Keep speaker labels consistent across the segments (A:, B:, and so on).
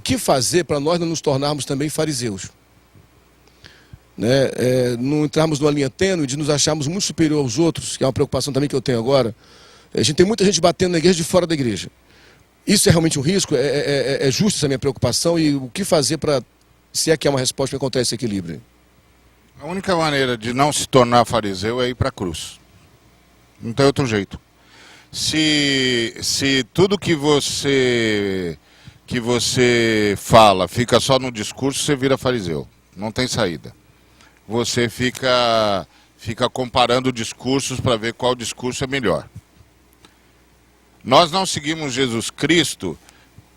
A: que fazer para nós não nos tornarmos também fariseus. Né? Não entrarmos numa linha tênue de nos acharmos muito superior aos outros, que é uma preocupação também que eu tenho agora. A gente tem muita gente batendo na igreja de fora da igreja. Isso é realmente um risco? É justa essa minha preocupação? E o que fazer para, se é que é uma resposta para encontrar esse equilíbrio?
B: A única maneira de não se tornar fariseu é ir para a cruz. Não tem outro jeito. Se tudo que você fala fica só no discurso, você vira fariseu. Não tem saída. Você fica comparando discursos para ver qual discurso é melhor. Nós não seguimos Jesus Cristo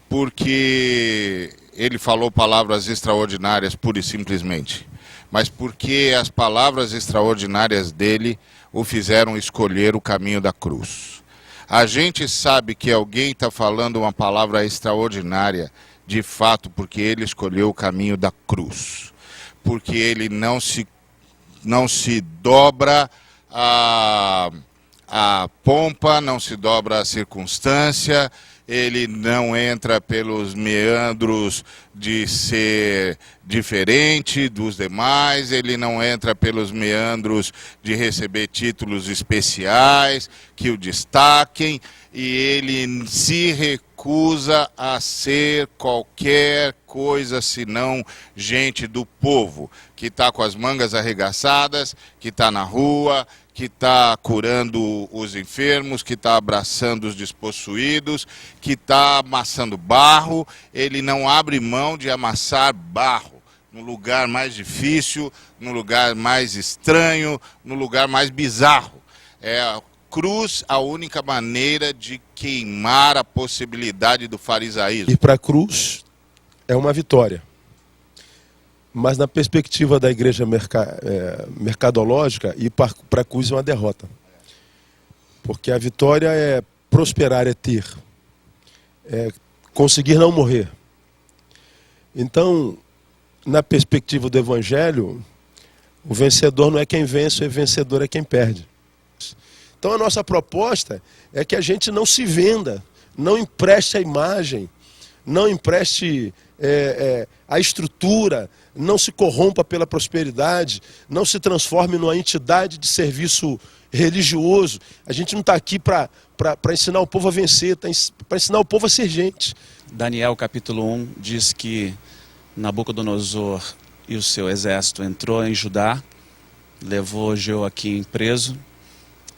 B: porque ele falou palavras extraordinárias pura e simplesmente, mas porque as palavras extraordinárias dele o fizeram escolher o caminho da cruz. A gente sabe que alguém está falando uma palavra extraordinária, de fato, porque ele escolheu o caminho da cruz. Porque ele não se dobra a pompa, não se dobra a circunstância, ele não entra pelos meandros de ser diferente dos demais, ele não entra pelos meandros de receber títulos especiais que o destaquem, e ele se recusa a ser qualquer coisa senão gente do povo, que está com as mangas arregaçadas, que está na rua, que está curando os enfermos, que está abraçando os despossuídos, que está amassando barro. Ele não abre mão de amassar barro no lugar mais difícil, no lugar mais estranho, no lugar mais bizarro. É a cruz a única maneira de queimar a possibilidade do farisaísmo.
C: Ir para a cruz é uma vitória. Mas na perspectiva da igreja mercadológica, ir para a cruz é uma derrota. Porque a vitória é prosperar, é ter. É conseguir não morrer. Então, na perspectiva do evangelho, o vencedor não é quem vence, o vencedor é quem perde. Então a nossa proposta é que a gente não se venda, não empreste a imagem, não empreste a estrutura, não se corrompa pela prosperidade, não se transforme numa entidade de serviço religioso. A gente não está aqui para ensinar o povo a vencer, para ensinar o povo a ser gente.
D: Daniel capítulo 1 diz que Nabucodonosor e o seu exército entrou em Judá, levou Joaquim preso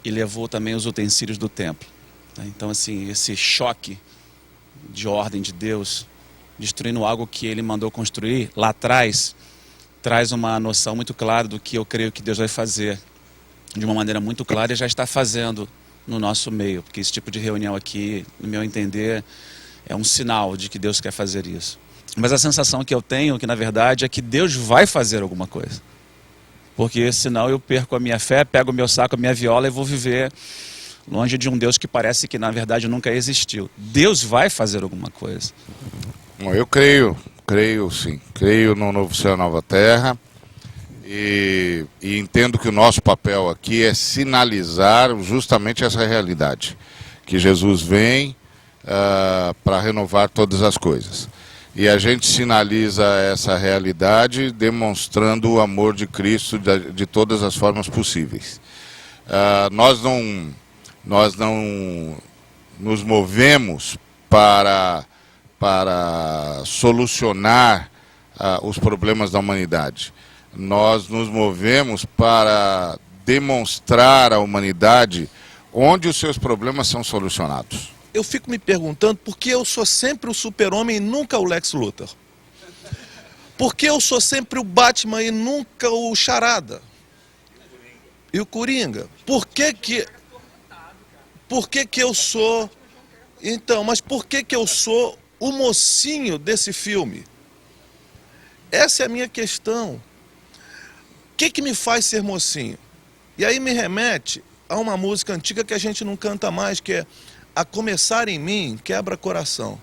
D: e levou também os utensílios do templo. Então, assim, esse choque de ordem de Deus, destruindo algo que ele mandou construir lá atrás, traz uma noção muito clara do que eu creio que Deus vai fazer, de uma maneira muito clara, e já está fazendo no nosso meio, porque esse tipo de reunião aqui, no meu entender, é um sinal de que Deus quer fazer isso. Mas a sensação que eu tenho, que na verdade, é que Deus vai fazer alguma coisa. Porque senão eu perco a minha fé, pego o meu saco, a minha viola e vou viver longe de um Deus que parece que na verdade nunca existiu. Deus vai fazer alguma coisa.
B: Eu creio sim. Creio no novo céu e nova terra. E entendo que o nosso papel aqui é sinalizar justamente essa realidade. Que Jesus vem para renovar todas as coisas. E a gente sinaliza essa realidade demonstrando o amor de Cristo de todas as formas possíveis. Nós não nos movemos para solucionar os problemas da humanidade. Nós nos movemos para demonstrar à humanidade onde os seus problemas são solucionados.
E: Eu fico me perguntando por que eu sou sempre o super-homem e nunca o Lex Luthor. Por que eu sou sempre o Batman e nunca o Charada? E o Coringa? Por que eu sou... Então, mas por que eu sou o mocinho desse filme? Essa é a minha questão. O que me faz ser mocinho? E aí me remete a uma música antiga que a gente não canta mais, que é A Começar em Mim, Quebra Coração.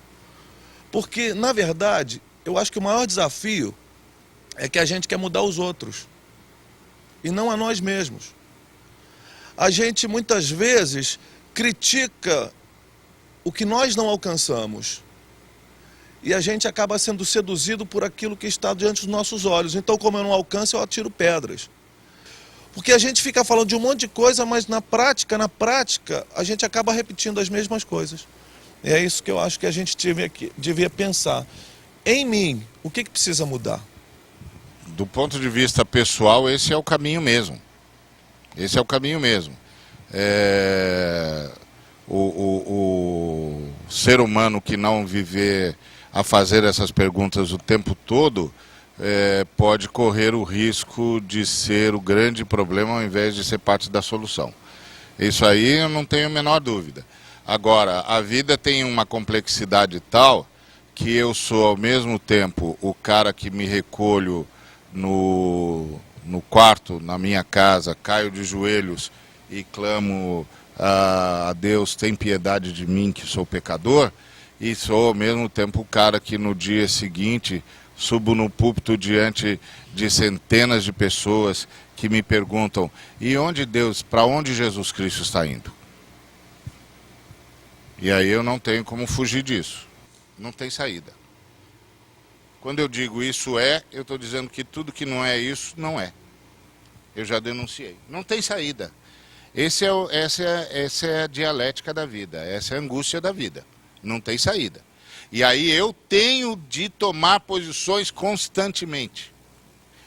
E: Porque, na verdade, eu acho que o maior desafio é que a gente quer mudar os outros, e não a nós mesmos. A gente, muitas vezes, critica o que nós não alcançamos e a gente acaba sendo seduzido por aquilo que está diante dos nossos olhos. Então, como eu não alcanço, eu atiro pedras. Porque a gente fica falando de um monte de coisa, mas na prática, a gente acaba repetindo as mesmas coisas. E é isso que eu acho que a gente devia pensar. Em mim, o que precisa mudar?
B: Do ponto de vista pessoal, esse é o caminho mesmo. Esse é o caminho mesmo. O ser humano que não viver a fazer essas perguntas o tempo todo pode correr o risco de ser o grande problema ao invés de ser parte da solução. Isso aí eu não tenho a menor dúvida. Agora, a vida tem uma complexidade tal que eu sou ao mesmo tempo o cara que me recolho no quarto, na minha casa, caio de joelhos e clamo a Deus, tem piedade de mim que sou pecador, e sou ao mesmo tempo o cara que no dia seguinte subo no púlpito diante de centenas de pessoas que me perguntam: e onde Deus, para onde Jesus Cristo está indo? E aí eu não tenho como fugir disso. Não tem saída. Quando eu digo isso eu estou dizendo que tudo que não é isso, não é. Eu já denunciei. Não tem saída. Essa é a dialética da vida, essa é a angústia da vida. Não tem saída. E aí eu tenho de tomar posições constantemente.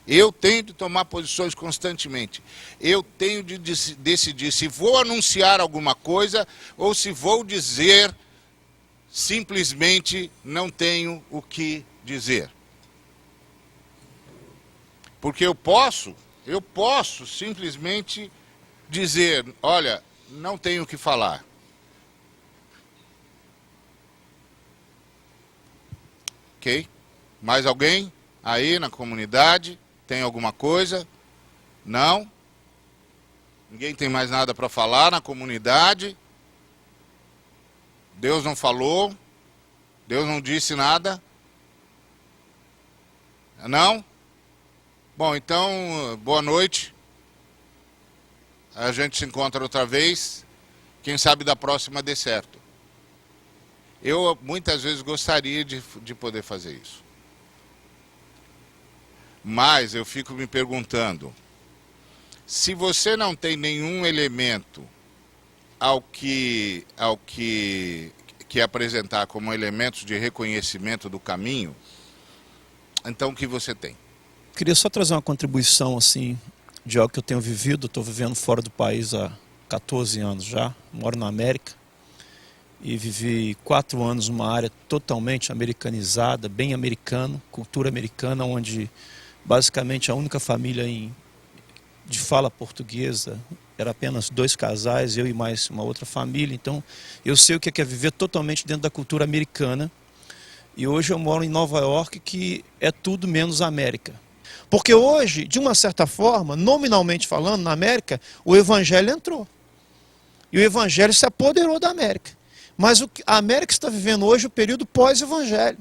B: Eu tenho de tomar posições constantemente. Eu tenho de decidir se vou anunciar alguma coisa ou se vou dizer simplesmente não tenho o que dizer. Porque eu posso simplesmente dizer: olha, não tenho o que falar. Ok? Mais alguém aí na comunidade tem alguma coisa? Não? Ninguém tem mais nada para falar na comunidade? Deus não falou? Deus não disse nada? Não? Bom, então, boa noite. A gente se encontra outra vez. Quem sabe da próxima dê certo. Eu muitas vezes gostaria de poder fazer isso. Mas eu fico me perguntando, se você não tem nenhum elemento ao que apresentar como elementos de reconhecimento do caminho, então o que você tem?
F: Queria só trazer uma contribuição assim, de algo que eu tenho vivido. Estou vivendo fora do país há 14 anos já, moro na América e vivi 4 anos numa área totalmente americanizada, bem americano, cultura americana, onde basicamente a única família de fala portuguesa era apenas 2 casais, eu e mais uma outra família. Então eu sei o que é viver totalmente dentro da cultura americana. E hoje eu moro em Nova York, que é tudo menos América. Porque hoje, de uma certa forma, nominalmente falando, na América, o Evangelho entrou. E o Evangelho se apoderou da América. Mas a América está vivendo hoje o período pós-Evangelho,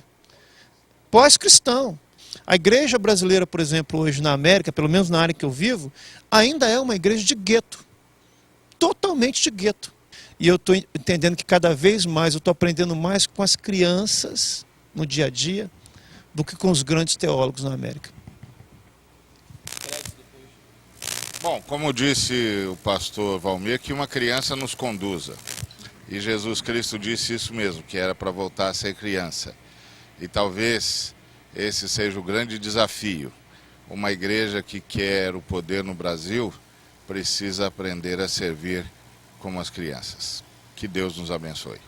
F: pós-cristão. A igreja brasileira, por exemplo, hoje na América, pelo menos na área que eu vivo, ainda é uma igreja de gueto. Totalmente de gueto. E eu estou entendendo que cada vez mais, eu estou aprendendo mais com as crianças no dia a dia do que com os grandes teólogos na América.
B: Bom, como disse o pastor Valmir, que uma criança nos conduza. E Jesus Cristo disse isso mesmo, que era para voltar a ser criança. E talvez esse seja o grande desafio. Uma igreja que quer o poder no Brasil precisa aprender a servir como as crianças. Que Deus nos abençoe.